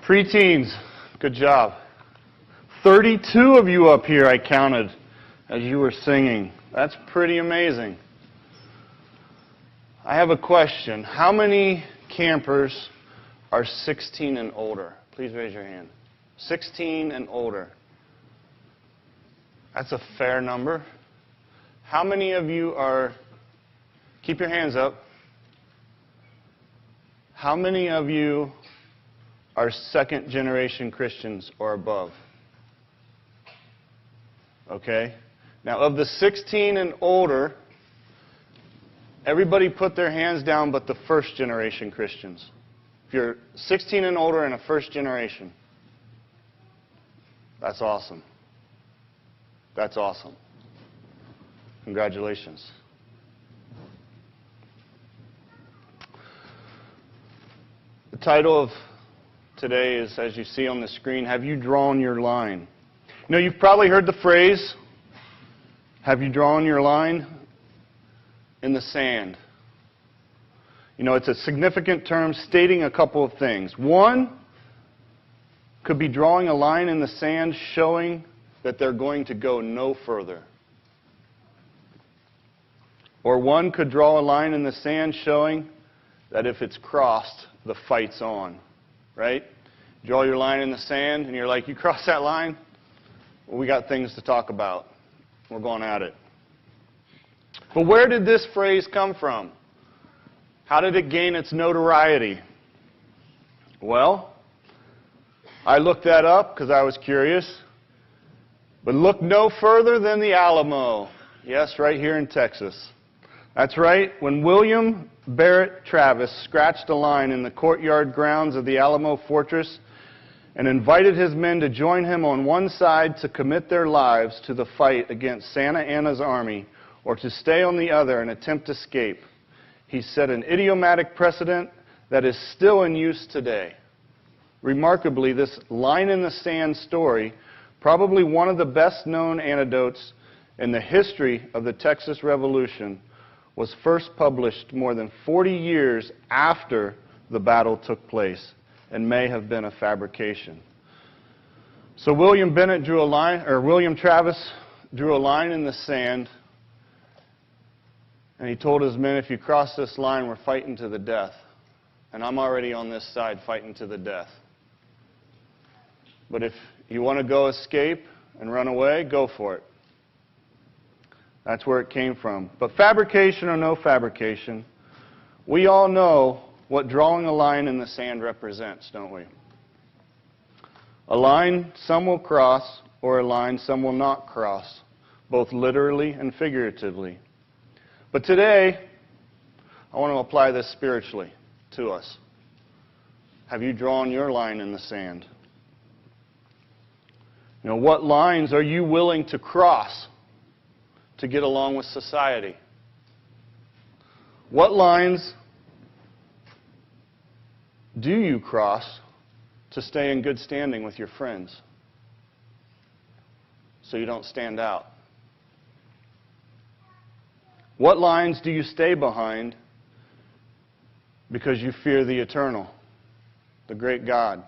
Preteens, good job. 32 of you up here I counted as you were singing. That's pretty amazing. I have a question. How many campers are 16 and older? Please raise your hand. 16 and older. That's a fair number. How many of you are, keep your hands up. How many of you are second generation Christians or above? Okay. Now of the 16 and older, everybody put their hands down but the first generation Christians. If you're 16 and older and a first generation, that's awesome. That's awesome. Congratulations. The title of today is, as you see on the screen, Have You Drawn Your Line? You know, you've probably heard the phrase, have you drawn your line in the sand? You know, it's a significant term stating a couple of things. One, could be drawing a line in the sand showing that they're going to go no further. Or one could draw a line in the sand showing that if it's crossed, the fight's on. Right? Draw your line in the sand and you're like, you cross that line? Well, we got things to talk about. We're going at it. But where did this phrase come from? How did it gain its notoriety? Well, I looked that up because I was curious. But look no further than the Alamo. Yes, right here in Texas. That's right. When William Barrett Travis scratched a line in the courtyard grounds of the Alamo Fortress and invited his men to join him on one side to commit their lives to the fight against Santa Anna's army or to stay on the other and attempt escape, he set an idiomatic precedent that is still in use today. Remarkably, this line in the sand story, probably one of the best known anecdotes in the history of the Texas Revolution, was first published more than 40 years after the battle took place and may have been a fabrication. So William Travis drew a line in the sand, and he told his men, if you cross this line, we're fighting to the death. And I'm already on this side fighting to the death. But if you want to go escape and run away, go for it. That's where it came from. But fabrication or no fabrication, we all know what drawing a line in the sand represents, don't we? A line some will cross, or a line some will not cross, both literally and figuratively. But today, I want to apply this spiritually to us. Have you drawn your line in the sand? You know, what lines are you willing to cross to get along with society? What lines do you cross to stay in good standing with your friends so you don't stand out? What lines do you stay behind because you fear the eternal, the great God?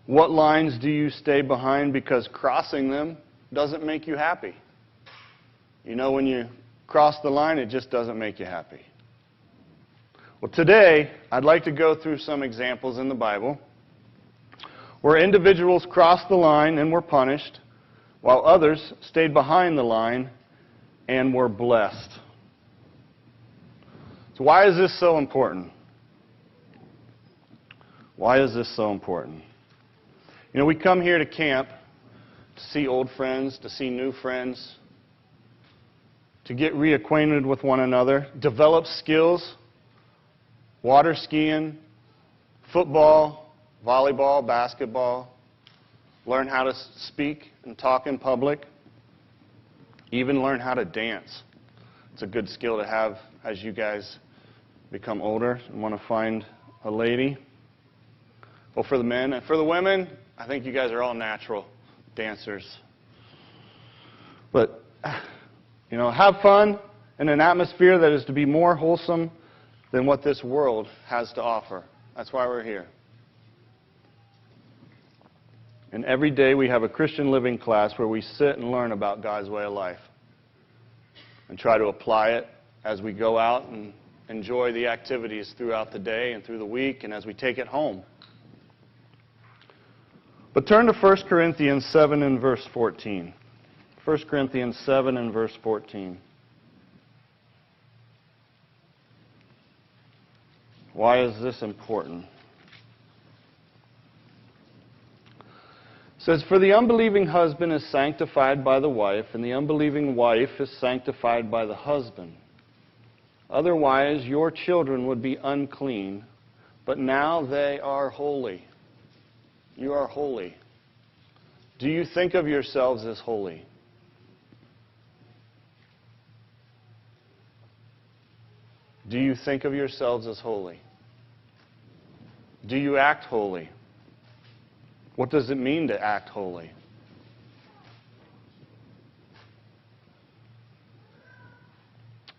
What lines do you stay behind because crossing them doesn't make you happy? You know, when you cross the line, it just doesn't make you happy. Well, today, I'd like to go through some examples in the Bible where individuals crossed the line and were punished, while others stayed behind the line and were blessed. So why is this so important? Why is this so important? You know, we come here to camp to see old friends, to see new friends, to get reacquainted with one another, develop skills, water skiing, football, volleyball, basketball, learn how to speak and talk in public, even learn how to dance. It's a good skill to have as you guys become older and want to find a lady. Well, for the men and for the women, I think you guys are all natural dancers. But, you know, have fun in an atmosphere that is to be more wholesome than what this world has to offer. That's why we're here. And every day we have a Christian living class where we sit and learn about God's way of life and try to apply it as we go out and enjoy the activities throughout the day and through the week and as we take it home. But turn to 1 Corinthians 7 and verse 14. 1 Corinthians 7 and verse 14. Why is this important? It says, "For the unbelieving husband is sanctified by the wife, and the unbelieving wife is sanctified by the husband. Otherwise, your children would be unclean, but now they are holy." You are holy. Do you think of yourselves as holy? Do you think of yourselves as holy? Do you act holy? What does it mean to act holy?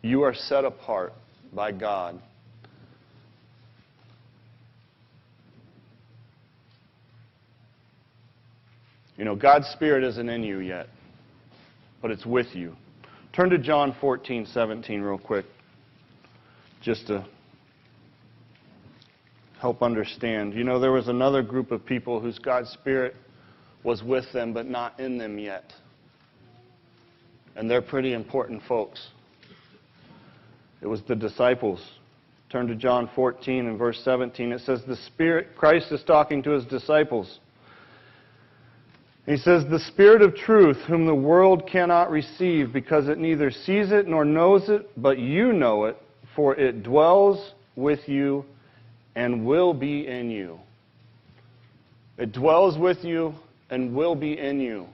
You are set apart by God. You know, God's Spirit isn't in you yet, but it's with you. Turn to John 14:17 real quick, just to help understand. You know, there was another group of people whose God's Spirit was with them, but not in them yet. And they're pretty important folks. It was the disciples. Turn to John 14 and verse 17. It says, the Spirit, Christ is talking to his disciples. He says, "The Spirit of truth, whom the world cannot receive, because it neither sees it nor knows it, but you know it, for it dwells with you and will be in you." It dwells with you and will be in you.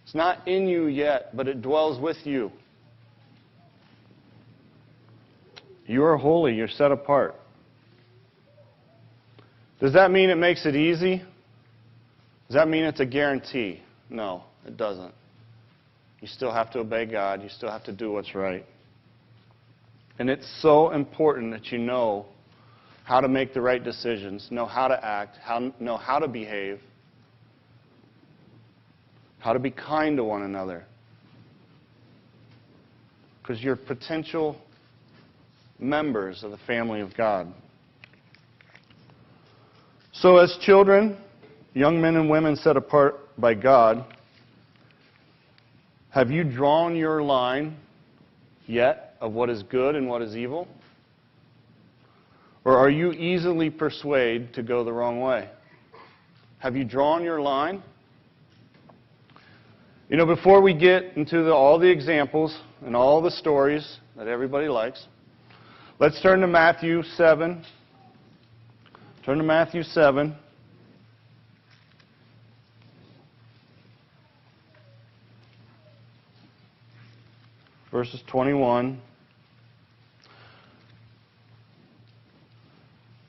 It's not in you yet, but it dwells with you. You are holy. You're set apart. Does that mean it makes it easy? Does that mean it's a guarantee? No, it doesn't. You still have to obey God. You still have to do what's right. And it's so important that you know how to make the right decisions, know how to act, know how to behave, how to be kind to one another. Because you're potential members of the family of God. So as children, young men and women set apart by God, have you drawn your line yet of what is good and what is evil? Or are you easily persuaded to go the wrong way? Have you drawn your line? You know, before we get into all the examples and all the stories that everybody likes, let's turn to Matthew 7. Turn to Matthew 7. Verses 21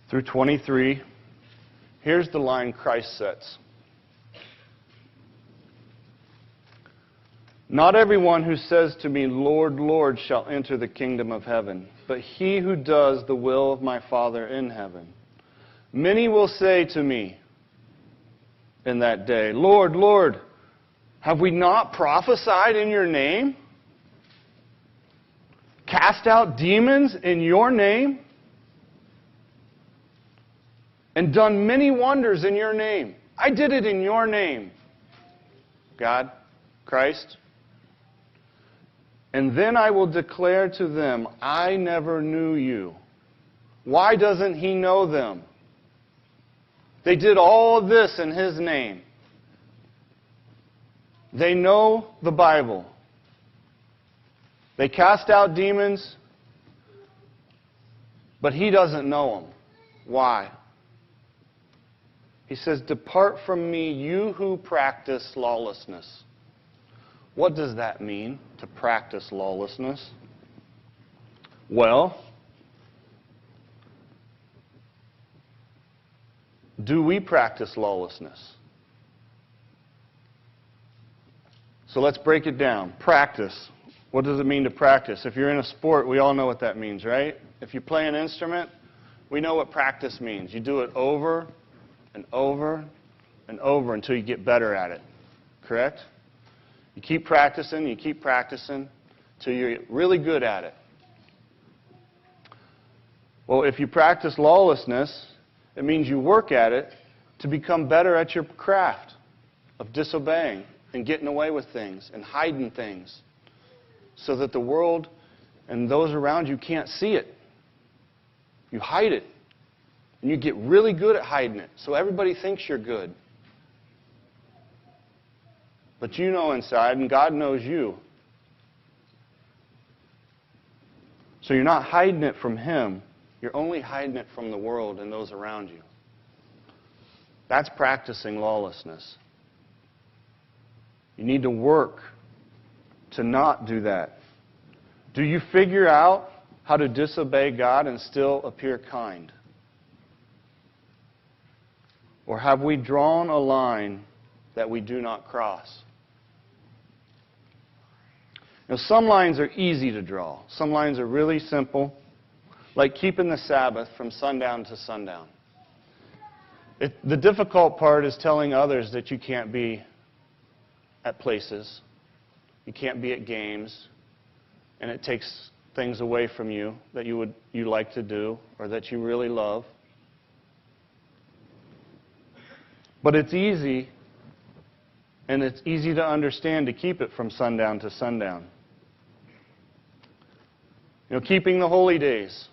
through 23. Here's the line Christ sets. "Not everyone who says to me, 'Lord, Lord,' shall enter the kingdom of heaven, but he who does the will of my Father in heaven. Many will say to me in that day, 'Lord, Lord, have we not prophesied in your name? Cast out demons in your name? And done many wonders in your name?' I did it in your name." God, Christ. "And then I will declare to them, 'I never knew you.'" Why doesn't he know them? They did all of this in his name. They know the Bible. They cast out demons, but he doesn't know them. Why? He says, "Depart from me, you who practice lawlessness." What does that mean, to practice lawlessness? Well, do we practice lawlessness? So let's break it down. Practice. What does it mean to practice? If you're in a sport, we all know what that means, right? If you play an instrument, we know what practice means. You do it over and over and over until you get better at it. Correct? You keep practicing until you're really good at it. Well, if you practice lawlessness, it means you work at it to become better at your craft of disobeying and getting away with things and hiding things so that the world and those around you can't see it. You hide it. And you get really good at hiding it so everybody thinks you're good. But you know inside, and God knows you. So you're not hiding it from Him. You're only hiding it from the world and those around you. That's practicing lawlessness. You need to work to not do that. Do you figure out how to disobey God and still appear kind? Or have we drawn a line that we do not cross? Now, some lines are easy to draw. Some lines are really simple, like keeping the Sabbath from sundown to sundown. The difficult part is telling others that you can't be at places, you can't be at games, and it takes things away from you that you like to do or that you really love. But it's easy, and it's easy to understand to keep it from sundown to sundown. Keeping the holy days.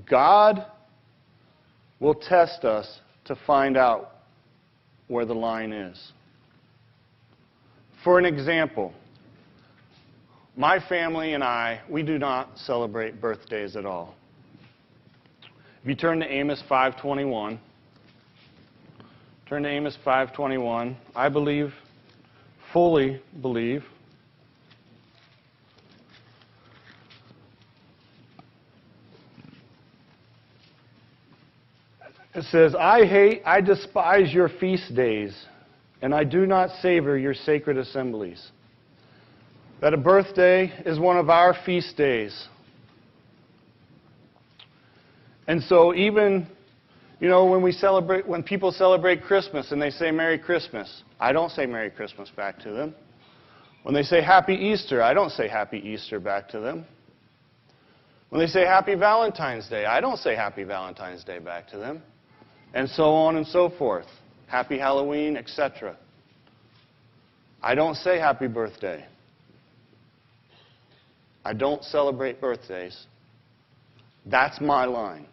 God will test us to find out where the line is. For an example, my family and I, we do not celebrate birthdays at all. If you turn to Amos 5:21, I fully believe, it says, I despise your feast days, and I do not savor your sacred assemblies. That a birthday is one of our feast days. And so even, when people celebrate Christmas and they say Merry Christmas, I don't say Merry Christmas back to them. When they say Happy Easter, I don't say Happy Easter back to them. When they say Happy Valentine's Day, I don't say Happy Valentine's Day back to them. And so on and so forth. Happy Halloween, etc. I don't say Happy Birthday. I don't celebrate birthdays. That's my line.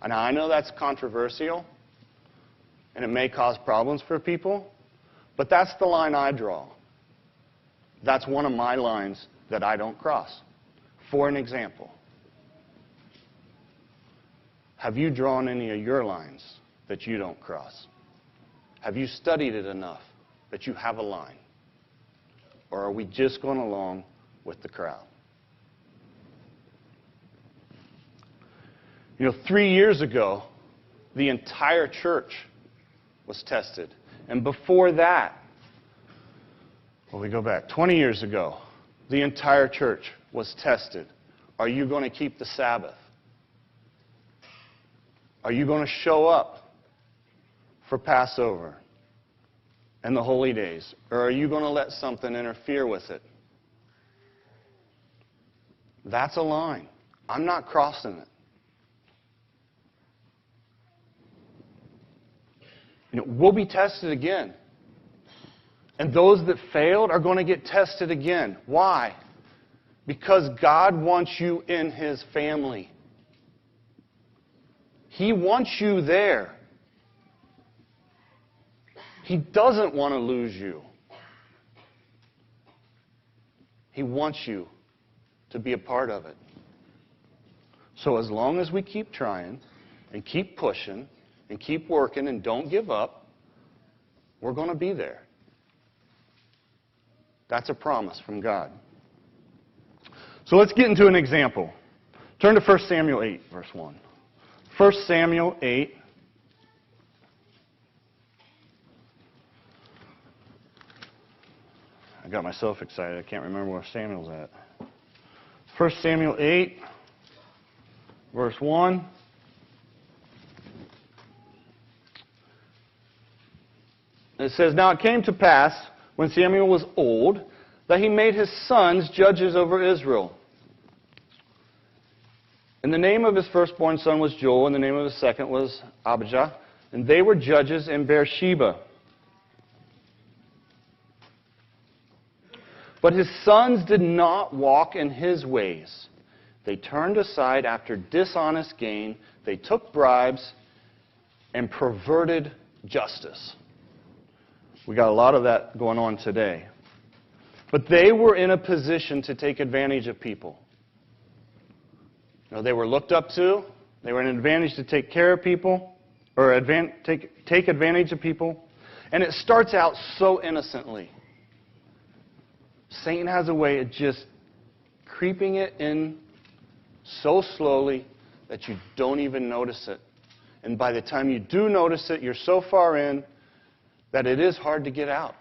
And I know that's controversial, and it may cause problems for people, but that's the line I draw. That's one of my lines that I don't cross. For an example, have you drawn any of your lines that you don't cross? Have you studied it enough that you have a line? Or are we just going along with the crowd? 3 years ago, the entire church was tested. And before that, we go back 20 years ago, the entire church was tested. Are you going to keep the Sabbath? Are you going to show up for Passover and the holy days? Or are you going to let something interfere with it? That's a line. I'm not crossing it. We'll be tested again. And those that failed are going to get tested again. Why? Because God wants you in His family. He wants you there. He doesn't want to lose you. He wants you to be a part of it. So as long as we keep trying and keep pushing and keep working and don't give up, we're going to be there. That's a promise from God. So let's get into an example. Turn to 1 Samuel 8, verse 1. 1 Samuel 8. I got myself excited. I can't remember where Samuel's at. 1 Samuel 8, verse 1. And it says, "Now it came to pass, when Samuel was old, that he made his sons judges over Israel. And the name of his firstborn son was Joel, and the name of his second was Abijah. And they were judges in Beersheba. But his sons did not walk in his ways. They turned aside after dishonest gain. They took bribes and perverted justice." We got a lot of that going on today. But they were in a position to take advantage of people. You know, they were looked up to. They were in an advantage to take care of people, or take advantage of people. And it starts out so innocently. Satan has a way of just creeping it in so slowly that you don't even notice it. And by the time you do notice it, you're so far in that it is hard to get out.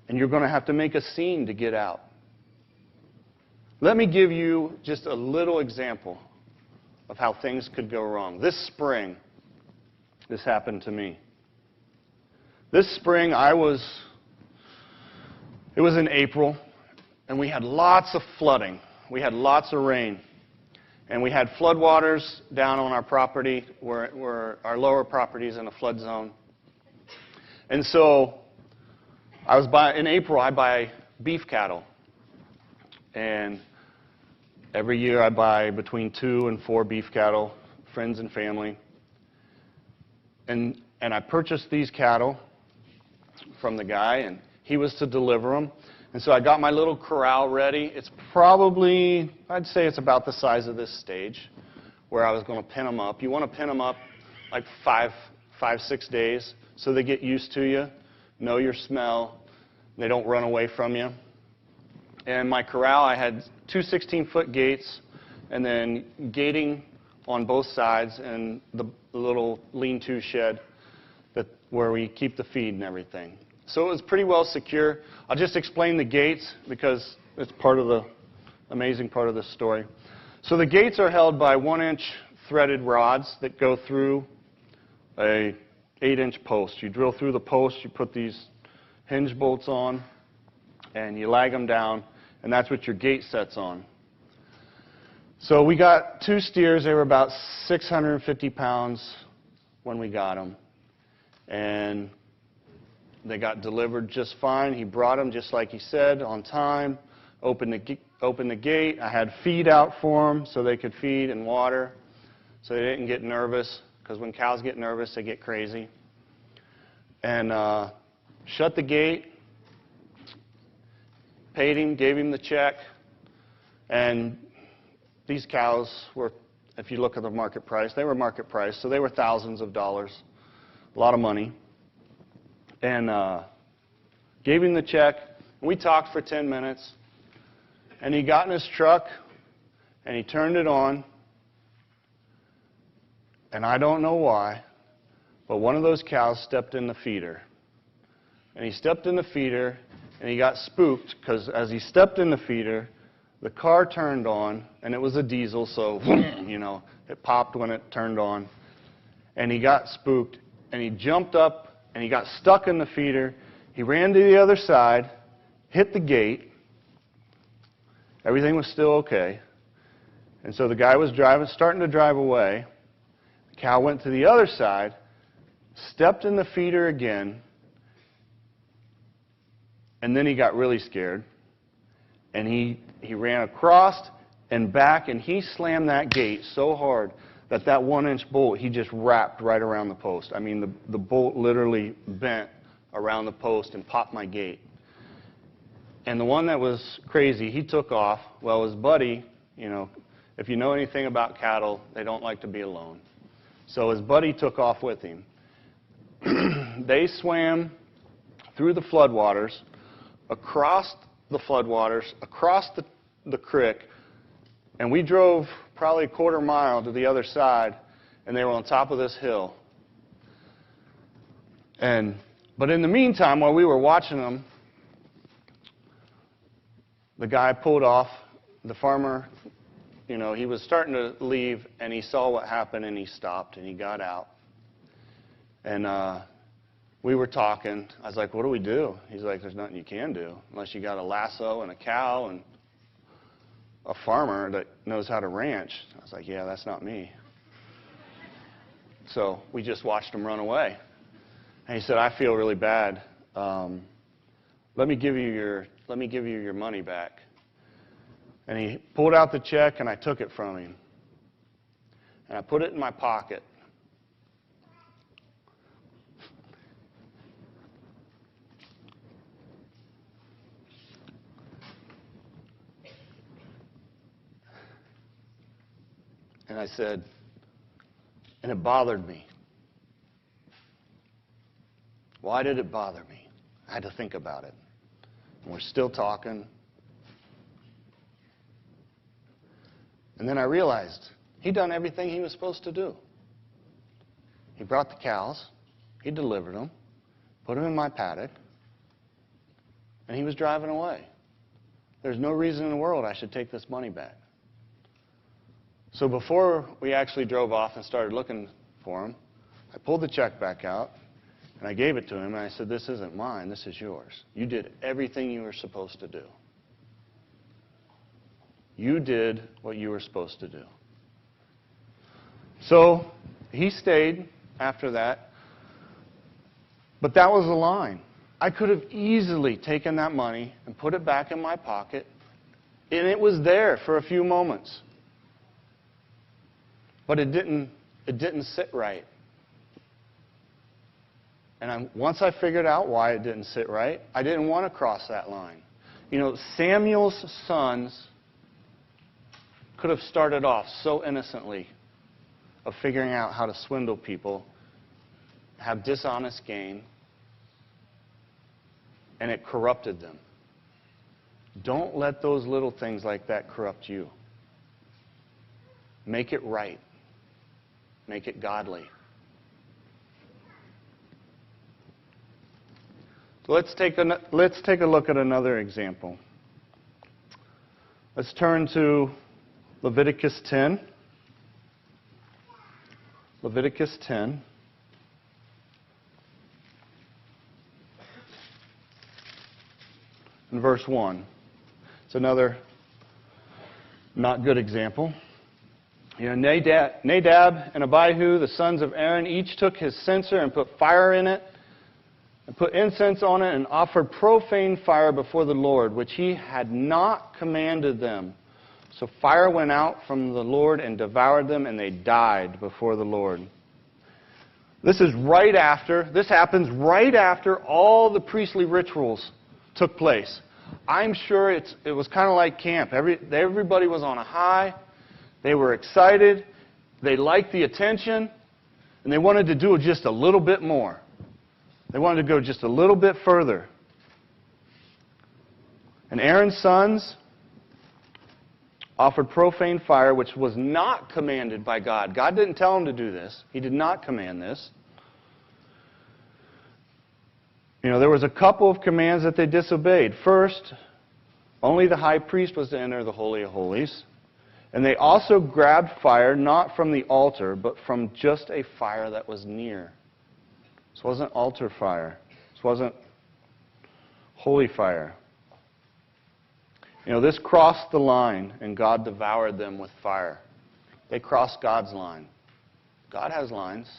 And you're going to have to make a scene to get out. Let me give you just a little example of how things could go wrong. This spring, this happened to me. This spring, it was in April, and we had lots of flooding. We had lots of rain. And we had floodwaters down on our property, where our lower property is in a flood zone. And so, in April, I buy beef cattle. And every year I buy between 2 and 4 beef cattle, friends and family. And I purchased these cattle from the guy, and he was to deliver them. And so I got my little corral ready. It's probably, I'd say it's about the size of this stage, where I was going to pin them up. You want to pin them up like 6 days, so they get used to you, know your smell, they don't run away from you. And my corral, I had 2 16-foot gates, and then gating on both sides, and the little lean-to shed where we keep the feed and everything. So it was pretty well secure. I'll just explain the gates because it's part of the amazing part of this story. So the gates are held by 1-inch threaded rods that go through a 8-inch post. You drill through the post, you put these hinge bolts on, and you lag them down, and that's what your gate sets on. So we got 2 steers. They were about 650 pounds when we got them. And they got delivered just fine. He brought them just like he said, on time, opened the gate. I had feed out for them so they could feed and water, so they didn't get nervous, because when cows get nervous, they get crazy. And shut the gate, paid him, gave him the check, and these cows were, if you look at the market price, they were market price, so they were thousands of dollars, a lot of money. And gave him the check, and we talked for 10 minutes, and he got in his truck, and he turned it on, and I don't know why, but one of those cows stepped in the feeder. And he stepped in the feeder, and he got spooked, because as he stepped in the feeder, the car turned on, and it was a diesel, so, you know, it popped when it turned on. And he got spooked, and he jumped up, and he got stuck in the feeder. He ran to the other side, hit the gate. Everything was still okay. And so the guy was starting to drive away. The cow went to the other side, stepped in the feeder again, and then he got really scared. And he ran across and back, and he slammed that gate so hard that 1-inch bolt, he just wrapped right around the post. I mean, the bolt literally bent around the post and popped my gate. And the one that was crazy, he took off. Well, his buddy, you know, if you know anything about cattle, they don't like to be alone. So his buddy took off with him. They swam through the floodwaters, across the floodwaters, across the creek, and we drove probably a quarter mile to the other side, and they were on top of this hill. But in the meantime, while we were watching them, the guy pulled off. The farmer, you know, he was starting to leave, and he saw what happened, and he stopped, and he got out. And we were talking. I was like, what do we do? He's like, there's nothing you can do unless you got a lasso and a cow and a farmer that knows how to ranch. I was like, yeah, that's not me. So we just watched him run away. And he said, I feel really bad. Let me give you your money back. And he pulled out the check, and I took it from him. And I put it in my pocket. And I said, and it bothered me. Why did it bother me? I had to think about it. And we're still talking. And then I realized he'd done everything he was supposed to do. He brought the cows, he delivered them, put them in my paddock, and he was driving away. There's no reason in the world I should take this money back. So before we actually drove off and started looking for him, I pulled the check back out, and I gave it to him, and I said, this isn't mine, this is yours. You did everything you were supposed to do. You did what you were supposed to do. So he stayed after that, but that was the line. I could have easily taken that money and put it back in my pocket, and it was there for a few moments. But it didn't sit right. And once I figured out why it didn't sit right, I didn't want to cross that line. You know, Samuel's sons could have started off so innocently of figuring out how to swindle people, have dishonest gain, and it corrupted them. Don't let those little things like that corrupt you. Make it right. Make it godly. So let's take a look at another example. Let's turn to Leviticus 10. Leviticus 10. In verse 1. It's another not good example. You know, Nadab and Abihu, the sons of Aaron, each took his censer and put fire in it, and put incense on it, and offered profane fire before the Lord, which he had not commanded them. So fire went out from the Lord and devoured them, and they died before the Lord. This happens right after all the priestly rituals took place. I'm sure it was kind of like camp. Everybody was on a high. They were excited. They liked the attention. And they wanted to do just a little bit more. They wanted to go just a little bit further. And Aaron's sons offered profane fire, which was not commanded by God. God didn't tell them to do this. He did not command this. You know, there was a couple of commands that they disobeyed. First, only the high priest was to enter the Holy of Holies. And they also grabbed fire, not from the altar, but from just a fire that was near. This wasn't altar fire. This wasn't holy fire. You know, this crossed the line, and God devoured them with fire. They crossed God's line. God has lines.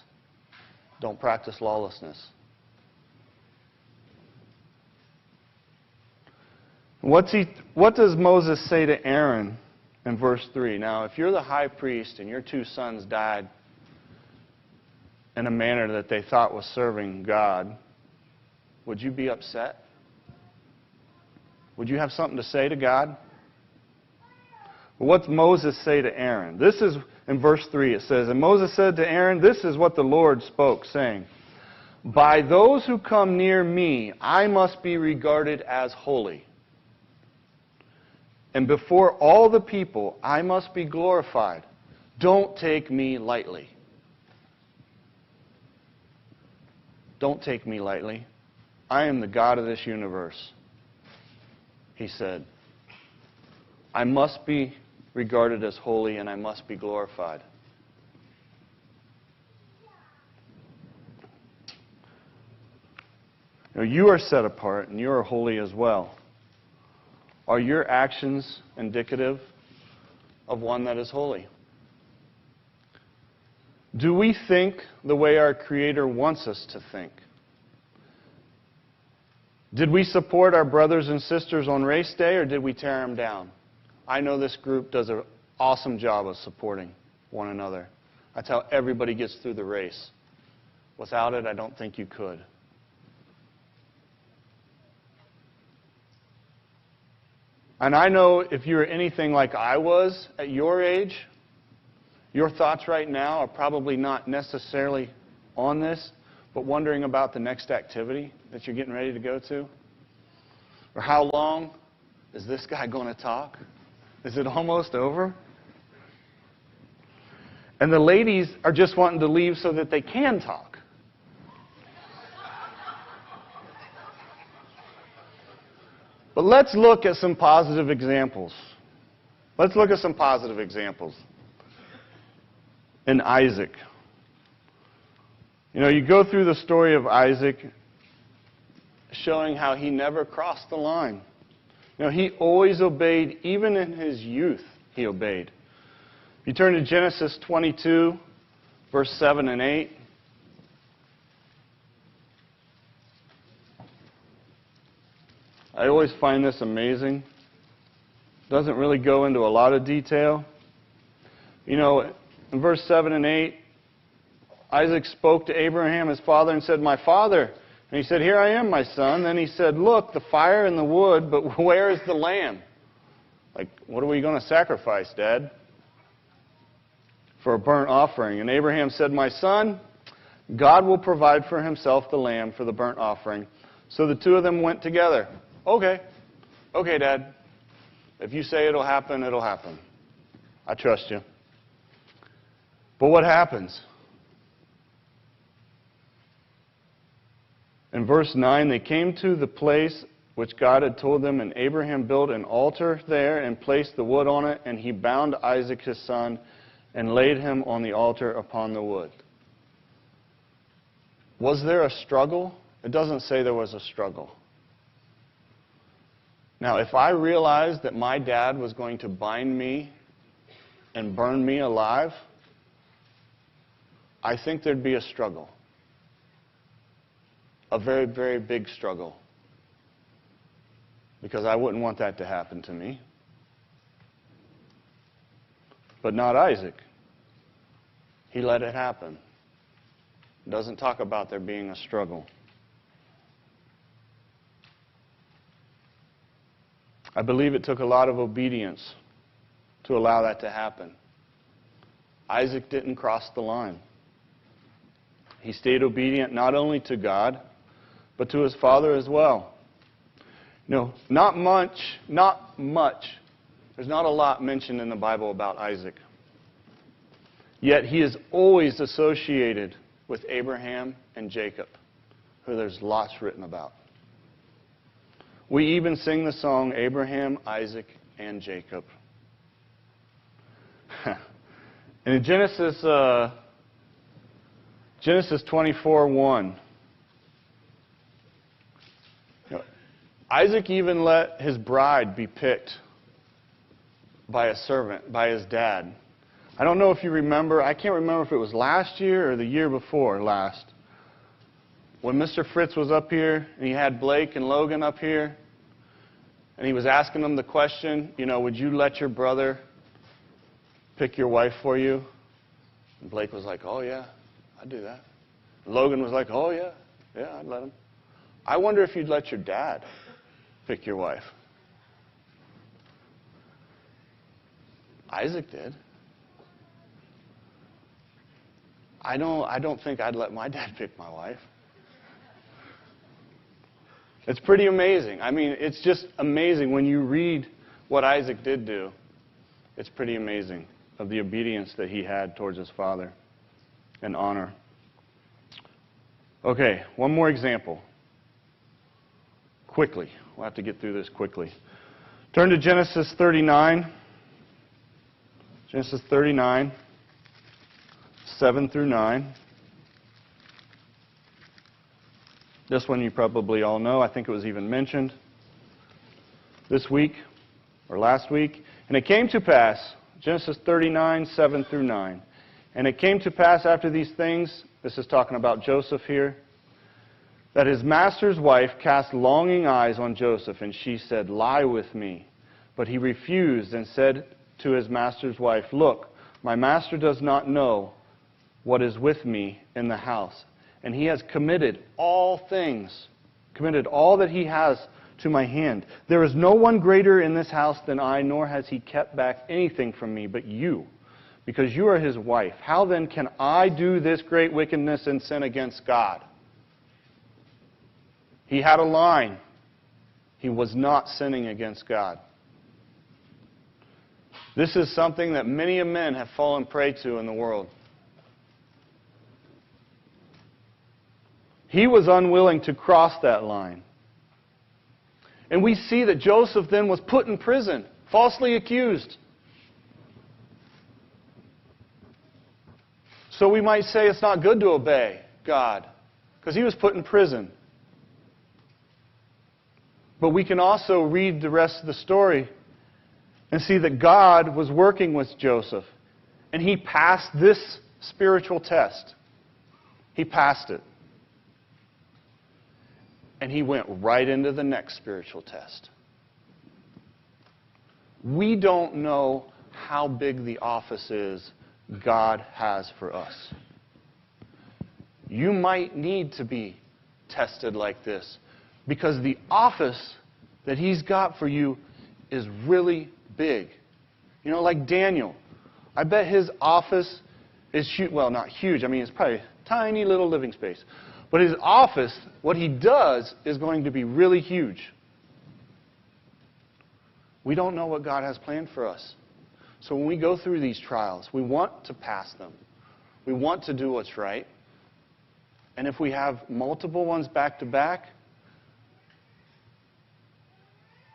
Don't practice lawlessness. What does Moses say to Aaron in verse 3? Now, if you're the high priest and your two sons died in a manner that they thought was serving God, would you be upset? Would you have something to say to God? Well, what's Moses say to Aaron? This is, in verse 3, it says, and Moses said to Aaron, this is what the Lord spoke, saying, by those who come near me, I must be regarded as holy. And before all the people, I must be glorified. Don't take me lightly. Don't take me lightly. I am the God of this universe, he said. I must be regarded as holy, and I must be glorified. You are set apart and you are holy as well. Are your actions indicative of one that is holy? Do we think the way our Creator wants us to think? Did we support our brothers and sisters on race day, or did we tear them down? I know this group does an awesome job of supporting one another. That's how everybody gets through the race. Without it, I don't think you could. And I know if you're anything like I was at your age, your thoughts right now are probably not necessarily on this, but wondering about the next activity that you're getting ready to go to. Or how long is this guy going to talk? Is it almost over? And the ladies are just wanting to leave so that they can talk. But let's look at some positive examples. Let's look at some positive examples. In Isaac. You go through the story of Isaac showing how he never crossed the line. He always obeyed, even in his youth, he obeyed. If you turn to Genesis 22, verse 7 and 8. I always find this amazing. Doesn't really go into a lot of detail. In verse 7 and 8, Isaac spoke to Abraham, his father, and said, "My father." And he said, "Here I am, my son." Then he said, "Look, the fire and the wood, but where is the lamb?" Like, what are we going to sacrifice, Dad? For a burnt offering. And Abraham said, "My son, God will provide for himself the lamb for the burnt offering." So the two of them went together. Okay, Dad. If you say it'll happen, it'll happen. I trust you. But what happens? In verse 9, they came to the place which God had told them, and Abraham built an altar there and placed the wood on it, and he bound Isaac his son and laid him on the altar upon the wood. Was there a struggle? It doesn't say there was a struggle. Now, if I realized that my dad was going to bind me and burn me alive, I think there'd be a struggle. A very, very big struggle. Because I wouldn't want that to happen to me. But not Isaac. He let it happen. Doesn't talk about there being a struggle. I believe it took a lot of obedience to allow that to happen. Isaac didn't cross the line. He stayed obedient not only to God, but to his father as well. Not much. There's not a lot mentioned in the Bible about Isaac. Yet he is always associated with Abraham and Jacob, who there's lots written about. We even sing the song, Abraham, Isaac, and Jacob. And in Genesis 24:1, Isaac even let his bride be picked by a servant, by his dad. I don't know if you remember, I can't remember if it was last year or the year before last, when Mr. Fritz was up here and he had Blake and Logan up here, and he was asking them the question, would you let your brother pick your wife for you? And Blake was like, "Oh yeah, I'd do that." And Logan was like, "Oh yeah, I'd let him." I wonder if you'd let your dad pick your wife. Isaac did. I don't think I'd let my dad pick my wife. It's pretty amazing. I mean, it's just amazing when you read what Isaac did do. It's pretty amazing of the obedience that he had towards his father and honor. Okay, one more example. Quickly. We'll have to get through this quickly. Turn to Genesis 39. Genesis 39, 7 through 9. This one you probably all know. I think it was even mentioned this week or last week. And it came to pass, Genesis 39, 7 through 9. And it came to pass after these things, this is talking about Joseph here, that his master's wife cast longing eyes on Joseph, and she said, "Lie with me." But he refused and said to his master's wife, "Look, my master does not know what is with me in the house, and he has committed all things, committed all that he has to my hand. There is no one greater in this house than I, nor has he kept back anything from me but you, because you are his wife. How then can I do this great wickedness and sin against God?" He had a line. He was not sinning against God. This is something that many men have fallen prey to in the world. He was unwilling to cross that line. And we see that Joseph then was put in prison, falsely accused. So we might say it's not good to obey God, because he was put in prison. But we can also read the rest of the story and see that God was working with Joseph. And he passed this spiritual test. He passed it. And he went right into the next spiritual test. We don't know how big the office is God has for us. You might need to be tested like this, because the office that he's got for you is really big. You know, like Daniel. I bet his office is huge. Well, not huge. I mean, it's probably a tiny little living space. But his office, what he does, is going to be really huge. We don't know what God has planned for us. So when we go through these trials, we want to pass them. We want to do what's right. And if we have multiple ones back to back,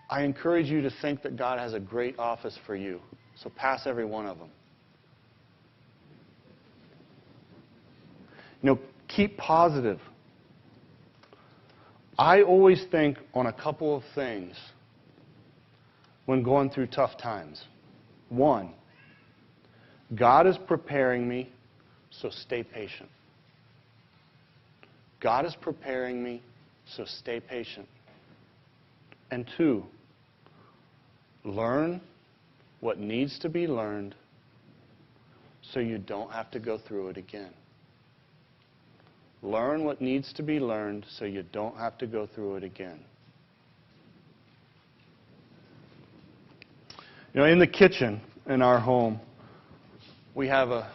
I encourage you to think that God has a great office for you. So pass every one of them. You know, keep positive. I always think on a couple of things when going through tough times. One, God is preparing me, so stay patient. God is preparing me, so stay patient. And two, learn what needs to be learned so you don't have to go through it again. Learn what needs to be learned so you don't have to go through it again. You know, in the kitchen in our home, we have a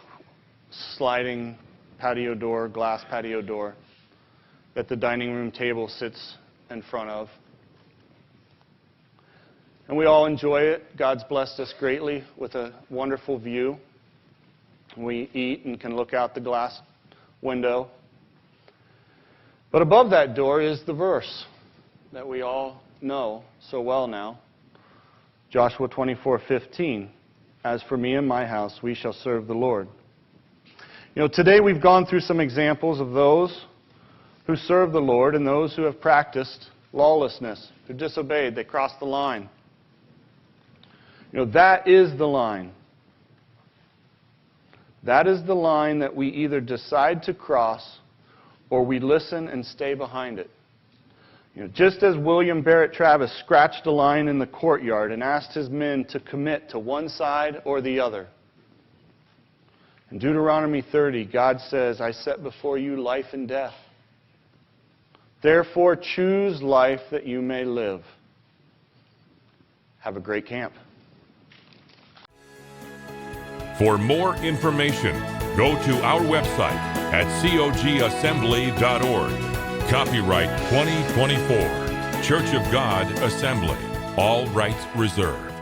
sliding patio door, glass patio door, that the dining room table sits in front of. And we all enjoy it. God's blessed us greatly with a wonderful view. We eat and can look out the glass window. But above that door is the verse that we all know so well now. Joshua 24:15. As for me and my house, we shall serve the Lord. You know, today we've gone through some examples of those who serve the Lord and those who have practiced lawlessness, who disobeyed, they crossed the line. You know, that is the line. That is the line that we either decide to cross or we listen and stay behind it. You know, just as William Barrett Travis scratched a line in the courtyard and asked his men to commit to one side or the other. In Deuteronomy 30, God says, I set before you life and death. Therefore, choose life that you may live. Have a great camp. For more information, go to our website at cogassembly.org. Copyright 2024, Church of God Assembly. All rights reserved.